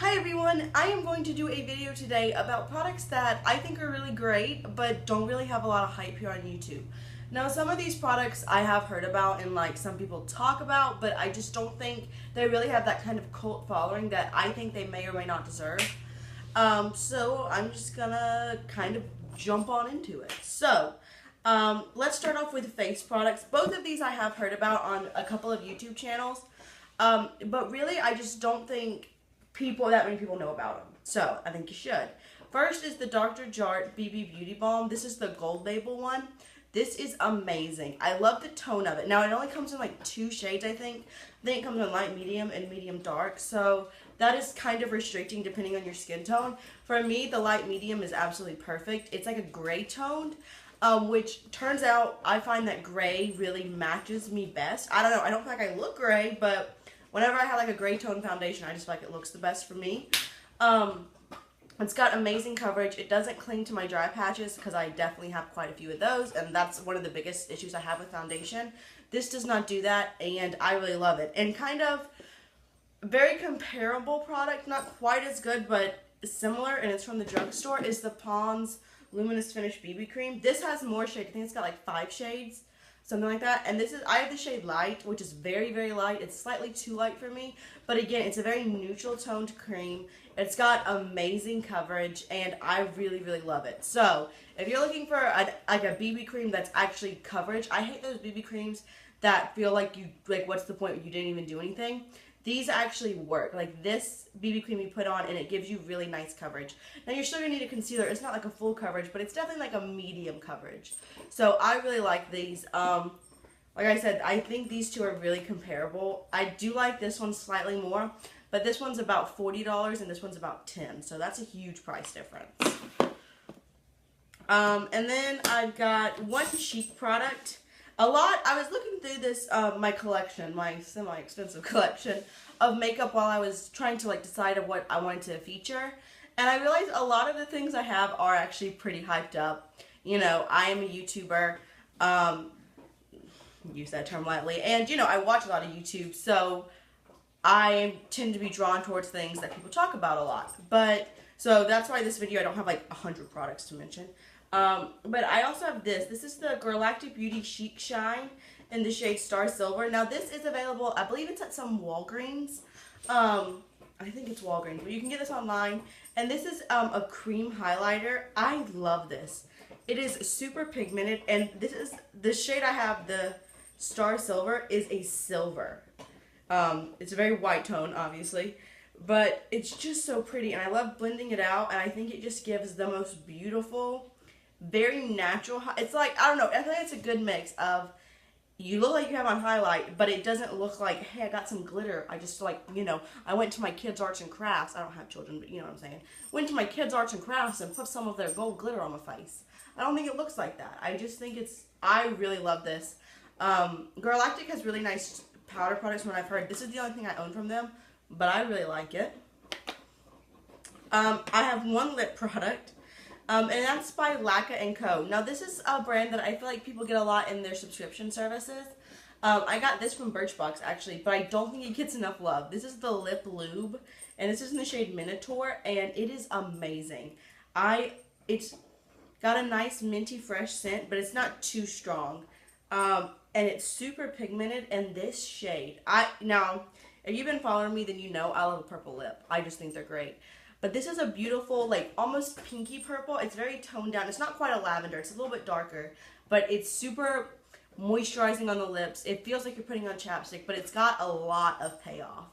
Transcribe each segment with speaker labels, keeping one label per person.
Speaker 1: Hi everyone, I am going to do a video today about products that I think are really great but don't really have a lot of hype here on YouTube. Now some of these products I have heard about and like some people talk about, but I just don't think they really have that kind of cult following that I think they may or may not deserve. So I'm just gonna kind of jump on into it. So let's start off with face products. Both of these I have heard about on a couple of YouTube channels, but really I just don't think that many people know about them. So I think you should. First is the Dr. Jart BB Beauty Balm. This is the gold label one. This is amazing. I love the tone of it. Now it only comes in like 2 shades, I think. I think it comes in light medium and medium dark. So that is kind of restricting depending on your skin tone. For me, the light medium is absolutely perfect. It's like a gray toned, which turns out I find that gray really matches me best. I don't know. I don't feel like I look gray, but whenever I have like a gray tone foundation, I just feel like it looks the best for me. It's got amazing coverage. It doesn't cling to my dry patches because I definitely have quite a few of those, and that's one of the biggest issues I have with foundation. This does not do that, and I really love it. And kind of very comparable product, not quite as good, but similar, and it's from the drugstore, is the Pond's Luminous Finish BB Cream. This has more shades. I think it's got like 5 shades. Something like that. And this is, I have the shade Light, which is very, very light. It's slightly too light for me. But again, it's a very neutral toned cream. It's got amazing coverage, and I really, really love it. So, if you're looking for like a BB cream that's actually coverage, I hate those BB creams that feel like what's the point when you didn't even do anything? These actually work. Like this BB cream you put on and it gives you really nice coverage. Now you're still going to need a concealer. It's not like a full coverage, but it's definitely like a medium coverage. So I really like these. Like I said, I think these two are really comparable. I do like this one slightly more, but this one's about $40 and this one's about $10. So that's a huge price difference. And then I've got one Chic product. I was looking through this, my collection, my semi-expensive collection of makeup while I was trying to decide of what I wanted to feature. And I realized a lot of the things I have are actually pretty hyped up. You know, I am a YouTuber, use that term lightly, and you know, I watch a lot of YouTube, so I tend to be drawn towards things that people talk about a lot. So that's why this video I don't have like 100 products to mention. But I also have this. This is the Girlactik Beauty Chic Shine in the shade Star Silver. Now this is available, I believe it's at some Walgreens. I think it's Walgreens, but you can get this online. And this is a cream highlighter. I love this. It is super pigmented, and the shade I have, the Star Silver, is a silver. It's a very white tone, obviously. But it's just so pretty, and I love blending it out, and I think it just gives the most beautiful, very natural. It's like, I don't know, I think it's a good mix of you look like you have on highlight, but it doesn't look like, hey, I got some glitter. I just I went to my kids' arts and crafts. I don't have children, but you know what I'm saying. Went to my kids' arts and crafts and put some of their gold glitter on my face. I don't think it looks like that. I just think I really love this. Girlactik has really nice powder products from what I've heard. This is the only thing I own from them, but I really like it. I have one lip product. And that's by Laqa & Co. Now, this is a brand that I feel like people get a lot in their subscription services. I got this from Birchbox, actually, but I don't think it gets enough love. This is the Lip Lube, and this is in the shade Menatour, and it is amazing. It's got a nice minty fresh scent, but it's not too strong. And it's super pigmented, and this shade, now, if you've been following me, then you know I love a purple lip. I just think they're great. But this is a beautiful, almost pinky purple. It's very toned down. It's not quite a lavender. It's a little bit darker. But it's super moisturizing on the lips. It feels like you're putting on chapstick, but it's got a lot of payoff.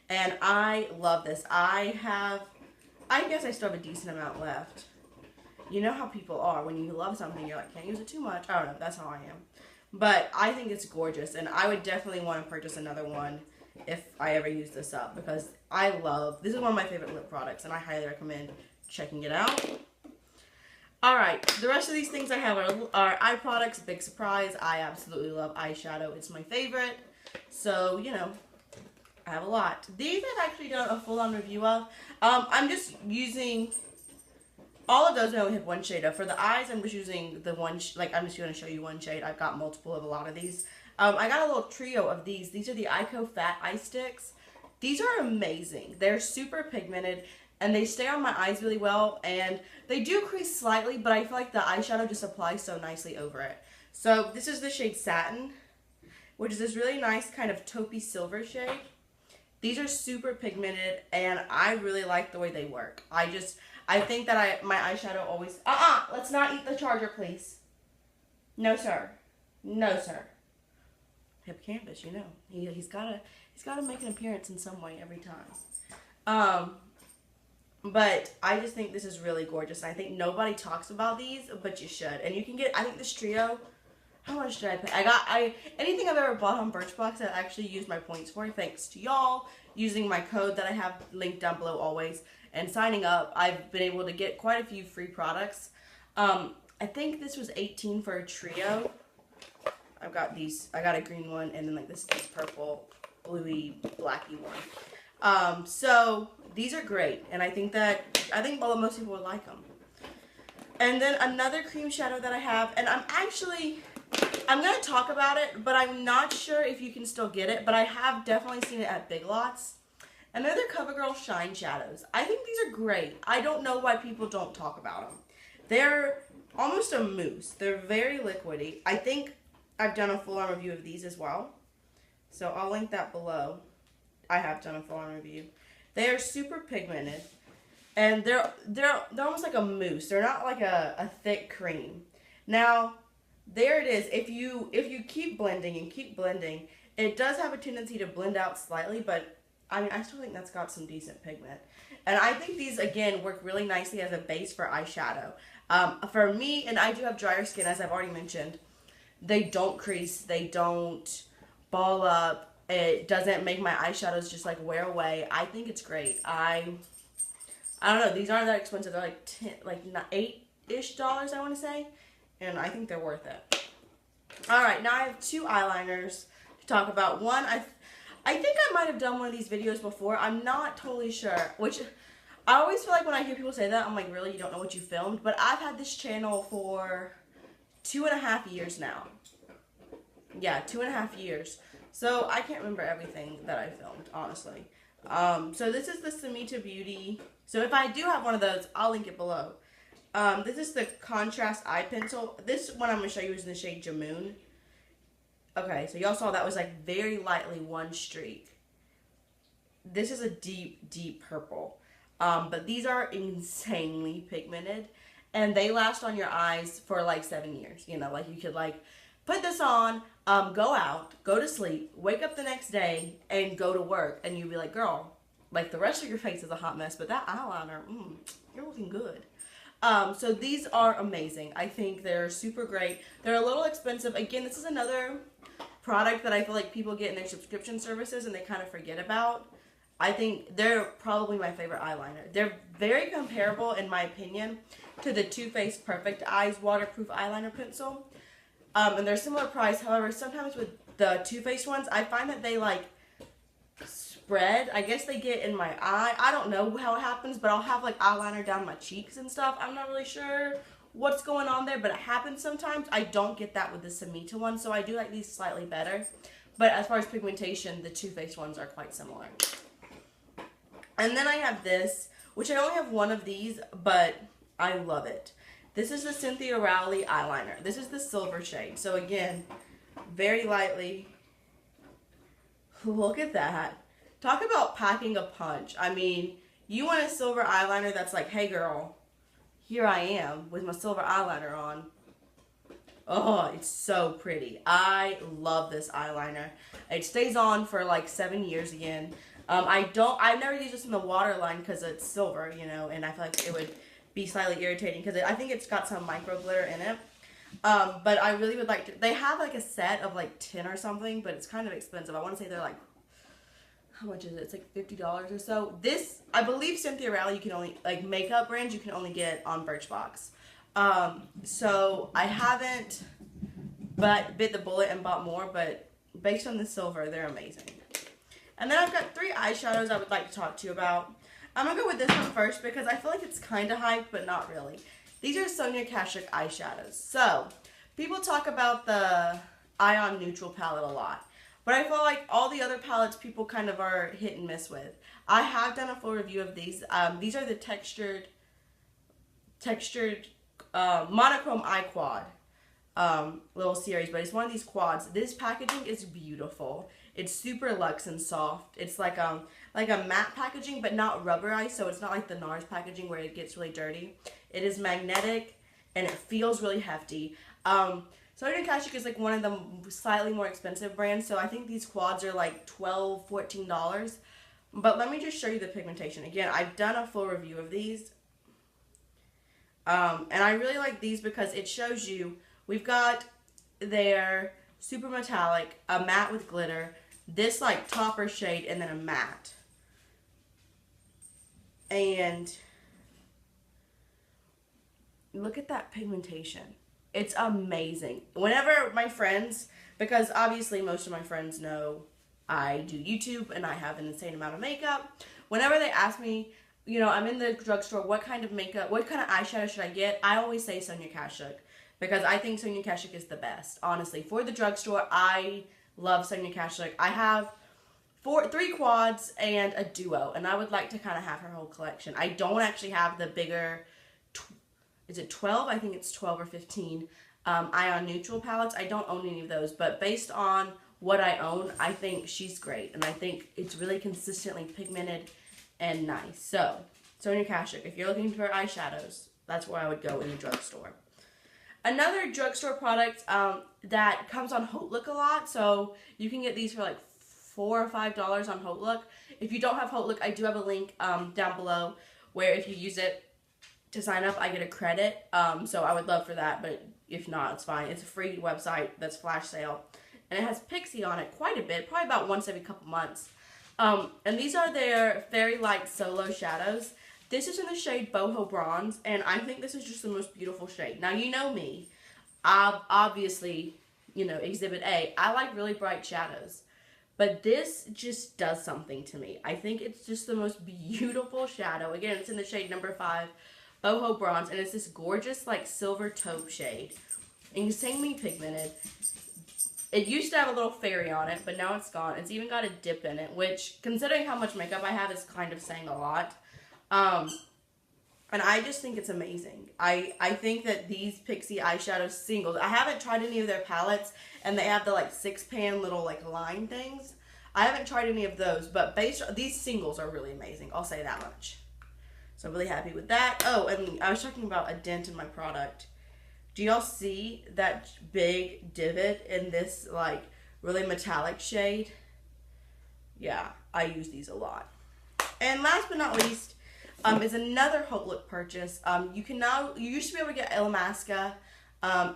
Speaker 1: And I love this. I guess I still have a decent amount left. You know how people are. When you love something, you're like, can't use it too much. I don't know. That's how I am. But I think it's gorgeous. And I would definitely want to purchase another one if I ever use this up, because this is one of my favorite lip products, and I highly recommend checking it out. Alright, the rest of these things I have are eye products. Big surprise, I absolutely love eyeshadow. It's my favorite. So, you know, I have a lot. These I've actually done a full-on review of. I'm just using all of those. I only have one shade of. For the eyes, I'm just using the one, I'm just going to show you one shade. I've got multiple of a lot of these. I got a little trio of these. These are the Eyeko Fat Eye Sticks. These are amazing. They're super pigmented and they stay on my eyes really well, and they do crease slightly, but I feel like the eyeshadow just applies so nicely over it. So this is the shade Satin, which is this really nice kind of taupey silver shade. These are super pigmented and I really like the way they work. I think that my eyeshadow always, let's not eat the charger, please. No, sir. No, sir. Hippocampus, you know. He's gotta make an appearance in some way every time. But I just think this is really gorgeous. And I think nobody talks about these, but you should. And you can get, I think this trio, how much did I pay? Anything I've ever bought on Birchbox, I actually used my points for, thanks to y'all, using my code that I have linked down below always, and signing up. I've been able to get quite a few free products. I think this was $18 for a trio. I've got these, I got a green one, and then like this purple, bluey, blacky one. So these are great, and I think most people would like them. And then another cream shadow that I have, and I'm going to talk about it, but I'm not sure if you can still get it, but I have definitely seen it at Big Lots. And they're the Covergirl Shine Shadows. I think these are great. I don't know why people don't talk about them. They're almost a mousse. They're very liquidy. I think I've done a full-on review of these as well. So I'll link that below. I have done a full-on review. They are super pigmented. And they're almost like a mousse. They're not like a thick cream. Now, there it is. If you keep blending and keep blending, it does have a tendency to blend out slightly, but I mean, I still think that's got some decent pigment. And I think these, again, work really nicely as a base for eyeshadow. For me, and I do have drier skin, as I've already mentioned, they don't crease, they don't ball up, it doesn't make my eyeshadows just like wear away. I think it's great. I don't know, these aren't that expensive. They're like $8-ish, I want to say. And I think they're worth it. Alright, now I have two eyeliners to talk about. One, I think I might have done one of these videos before. I'm not totally sure. Which, I always feel like when I hear people say that, I'm like, really? You don't know what you filmed? But I've had this channel for 2.5 years now. Yeah, 2.5 years. So, I can't remember everything that I filmed, honestly. So, this is the Sumita Beauty. So, if I do have one of those, I'll link it below. This is the Contrast Eye Pencil. This one I'm going to show you is in the shade Jamoon. Okay, so y'all saw that was like very lightly one streak. This is a deep, deep purple. But these are insanely pigmented. And they last on your eyes for like 7 years. You know, like you could like put this on, go out, go to sleep, wake up the next day, and go to work. And you'd be like, girl, like the rest of your face is a hot mess, but that eyeliner, you're looking good. So these are amazing. I think they're super great. They're a little expensive. Again, this is another product that I feel like people get in their subscription services and they kind of forget about. I think they're probably my favorite eyeliner. They're very comparable, in my opinion, to the Too Faced Perfect Eyes Waterproof Eyeliner Pencil. And they're similar price. However, sometimes with the Too Faced ones, I find that they like spread. I guess they get in my eye. I don't know how it happens, but I'll have like eyeliner down my cheeks and stuff. I'm not really sure what's going on there, but it happens sometimes. I don't get that with the Sumita one, so I do like these slightly better. But as far as pigmentation, the Too Faced ones are quite similar. And then I have this, which I only have one of these, but I love it. This is the Cynthia Rowley eyeliner. This is the silver shade. So again, very lightly. Look at that. Talk about packing a punch. I mean, you want a silver eyeliner that's like, hey girl, here I am with my silver eyeliner on. Oh, it's so pretty. I love this eyeliner. It stays on for like 7 years again. I've never used this in the waterline because it's silver, you know, and I feel like it would be slightly irritating because I think it's got some micro glitter in it. But I really would like to, they have like a set of like 10 or something, but it's kind of expensive. I want to say they're like, how much is it? It's like $50 or so. This, I believe Cynthia Rowley, you can only, like makeup brands, you can only get on Birchbox. So I haven't bit the bullet and bought more, but based on the silver, they're amazing. And then I've got 3 eyeshadows I would like to talk to you about. I'm going to go with this one first because I feel like it's kind of hyped, but not really. These are Sonia Kashuk eyeshadows. So, people talk about the Ion Neutral palette a lot. But I feel like all the other palettes people kind of are hit and miss with. I have done a full review of these. These are the textured monochrome eye quad little series, but it's one of these quads. This packaging is beautiful. It's super luxe and soft. It's like a matte packaging, but not rubberized, so it's not like the NARS packaging where it gets really dirty. It is magnetic and it feels really hefty. Sonia Kashuk is like one of the slightly more expensive brands, so I think these quads are like $12, $14. But let me just show you the pigmentation. Again, I've done a full review of these. And I really like these because it shows you, we've got their super metallic, a matte with glitter, this like topper shade, and then a matte. And look at that pigmentation. It's amazing. Whenever my friends, because obviously most of my friends know I do YouTube and I have an insane amount of makeup, whenever they ask me, you know, I'm in the drugstore, what kind of makeup, what kind of eyeshadow should I get? I always say Sonia Kashuk because I think Sonia Kashuk is the best. Honestly, for the drugstore, I love Sonia Kashuk. I have 3 quads and a duo, and I would like to kind of have her whole collection. I don't actually have the bigger, is it 12? I think it's 12 or 15 Ion Neutral palettes. I don't own any of those, but based on what I own, I think she's great, and I think it's really consistently pigmented and nice. So, Sonia Kashuk, if you're looking for eyeshadows, that's where I would go in the drugstore. Another drugstore product that comes on HauteLook a lot, so you can get these for like $4 or $5 on HauteLook. If you don't have HauteLook, I do have a link down below where if you use it to sign up, I get a credit. So I would love for that, but if not, it's fine. It's a free website that's flash sale. And it has Pixi on it quite a bit, probably about once every couple months. And these are their Fairy Light Solo Shadows. This is in the shade Boho Bronze, and I think this is just the most beautiful shade. Now, you know me. Obviously, you know, Exhibit A. I like really bright shadows. But this just does something to me. I think it's just the most beautiful shadow. Again, it's in the shade number 5, Boho Bronze, and it's this gorgeous, like, silver taupe shade. Insanely pigmented. It used to have a little fairy on it, but now it's gone. It's even got a dip in it, which, considering how much makeup I have, is kind of saying a lot. And I just think it's amazing. I think that these Pixi eyeshadow singles, I haven't tried any of their palettes, and they have the like 6-pan little like line things. I haven't tried any of those, but these singles are really amazing. I'll say that much. So I'm really happy with that. Oh, and I was talking about a dent in my product. Do y'all see that big divot in this like really metallic shade? Yeah, I use these a lot. And last but not least, is another HauteLook purchase. You used to be able to get Illamasqua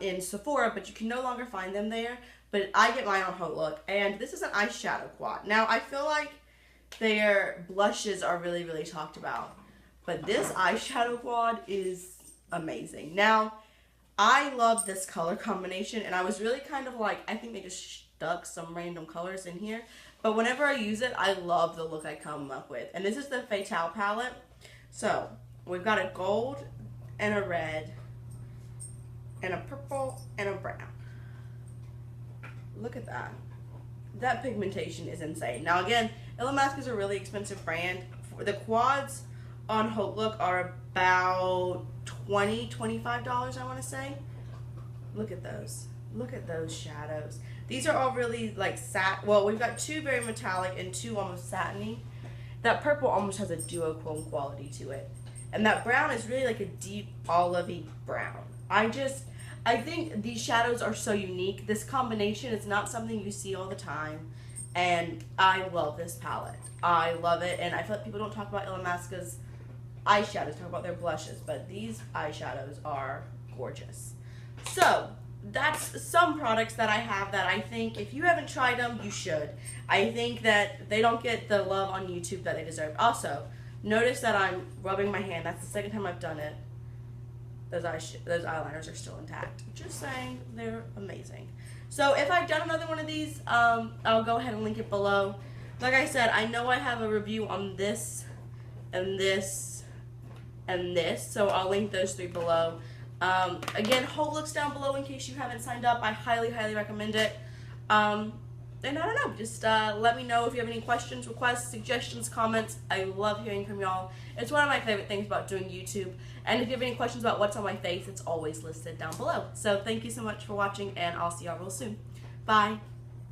Speaker 1: in Sephora, but you can no longer find them there. But I get mine on HauteLook, and this is an eyeshadow quad. Now, I feel like their blushes are really, really talked about, but this eyeshadow quad is amazing. Now, I love this color combination, and I was really kind of like, I think they just stuck some random colors in here, but whenever I use it, I love the look I come up with. And this is the Fatale palette. So, we've got a gold and a red and a purple and a brown. Look at that. That pigmentation is insane. Now again, Illamasqua is a really expensive brand. The quads on HauteLook are about $20, $25, I want to say. Look at those. Look at those shadows. These are all really like satin. Well, we've got 2 very metallic and 2 almost satiny. That purple almost has a duochrome quality to it. And that brown is really like a deep olivey brown. I think these shadows are so unique. This combination is not something you see all the time. And I love this palette. I love it. And I feel like people don't talk about Illamasqua's eyeshadows, talk about their blushes. But these eyeshadows are gorgeous. So, that's some products that I have that I think if you haven't tried them, you should. I think that they don't get the love on YouTube that they deserve. Also, notice that I'm rubbing my hand. That's the 2nd time I've done it. Those eyeliners are still intact. Just saying, they're amazing. So if I've done another one of these, I'll go ahead and link it below. Like I said, I know I have a review on this and this and this, so I'll link those 3 below. Again, HauteLook's down below in case you haven't signed up. I highly, highly recommend it. And I don't know, just let me know if you have any questions, requests, suggestions, comments. I love hearing from y'all. It's one of my favorite things about doing YouTube. And if you have any questions about what's on my face, it's always listed down below. So thank you so much for watching, and I'll see y'all real soon. Bye.